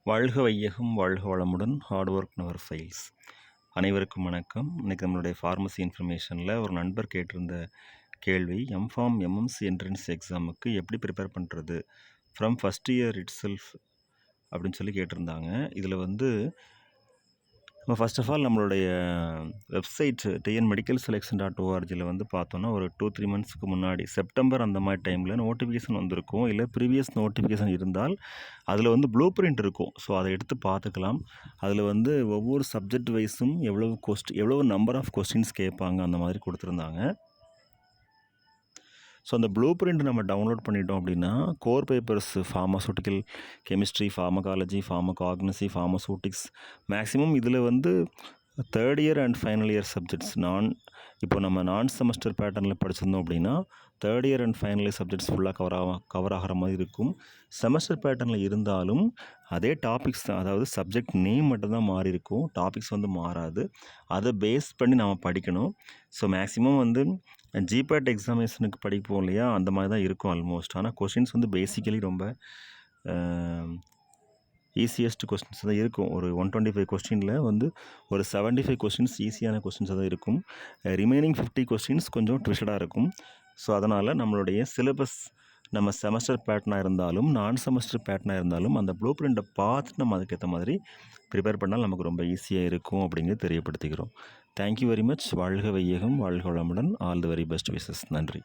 வாழ்க வையகம் வாழ்க வளமுடன் ஹார்ட் ஒர்க் நவர் ஃபெயில்ஸ். அனைவருக்கும் வணக்கம். இன்றைக்கி நம்மளுடைய ஃபார்மசி இன்ஃபர்மேஷனில் ஒரு நண்பர் கேட்டிருந்த கேள்வி, எம்ஃபார்ம் எம்எம்சி என்ட்ரன்ஸ் எக்ஸாமுக்கு எப்படி ப்ரிப்பேர் பண்ணுறது from first year it self அப்படின்னு சொல்லி கேட்டிருந்தாங்க. இதில் நம்ம ஃபர்ஸ்ட் ஆஃப் ஆல் நம்மளுடைய வெப்சைட் tnmedicalselection.orgயில் பார்த்தோன்னா ஒரு 2-3 மந்த்ஸ்க்கு முன்னாடி செப்டம்பர் அந்த மாதிரி டைமில் நோட்டிஃபிகேஷன் வந்திருக்கும். இல்லை ப்ரீவியஸ் நோட்டிஃபிகேஷன் இருந்தால் அதில் ப்ளூ பிரிண்ட் இருக்கும். ஸோ அதை எடுத்து பார்த்துக்கலாம். அதில் ஒவ்வொரு சப்ஜெக்ட் வைஸும் எவ்வளவு நம்பர் ஆஃப் கொஸ்டின்ஸ் கேட்பாங்க அந்த மாதிரி கொடுத்துருந்தாங்க. ஸோ அந்த ப்ளூ பிரிண்ட் நம்ம டவுன்லோட் பண்ணிட்டோம் அப்படின்னா core papers pharmaceutical chemistry, pharmacology, pharmacognosy, pharmaceutics maximum இதில் third year and final year subjects இப்போ நம்ம நான் செமஸ்டர் பேட்டர்னில் படிச்சிருந்தோம் அப்படின்னா third year and final year subjects ஃபுல்லாக கவர் ஆகிற மாதிரி இருக்கும். செமஸ்டர் பேட்டர்னில் இருந்தாலும் அதே டாபிக்ஸ் தான், அதாவது சப்ஜெக்ட் நேம் மட்டும்தான் மாறி இருக்கும், டாபிக்ஸ் மாறாது. அதை பேஸ் பண்ணி நம்ம படிக்கணும். ஸோ மேக்ஸிமம் ஜிபேட் எக்ஸாமினேஷனுக்கு படிப்போம் இல்லையா, அந்த மாதிரி தான் இருக்கும் ஆல்மோஸ்ட். ஆனால் கொஷின்ஸ் பேசிக்கலி ரொம்ப ஈஸியஸ்ட் கொஸ்டின்ஸ் தான் இருக்கும். ஒரு 125 கொஸ்டினில் ஒரு 75 கொஸ்டின்ஸ் ஈஸியான கொஸ்டின்ஸாக தான் இருக்கும். ரிமைனிங் 50 கொஸ்டின்ஸ் கொஞ்சம் ட்விஸ்டடாக இருக்கும். ஸோ அதனால் நம்மளுடைய சிலபஸ் நம்ம செமஸ்டர் பேட்டர்னாக இருந்தாலும் நான் செமஸ்டர் பேட்டர்னாக இருந்தாலும் அந்த ப்ளூ பிரிண்ட்டை பார்த்து நம்ம அதுக்கேற்ற மாதிரி ப்ரிப்பேர் பண்ணால் நமக்கு ரொம்ப ஈஸியாக இருக்கும் அப்படிங்கிறது தெரியப்படுத்திக்கிறோம். Thank you very much. வாழ்க வையகம் வாழ்க வளமுடன். All the very best wishes. நன்றி.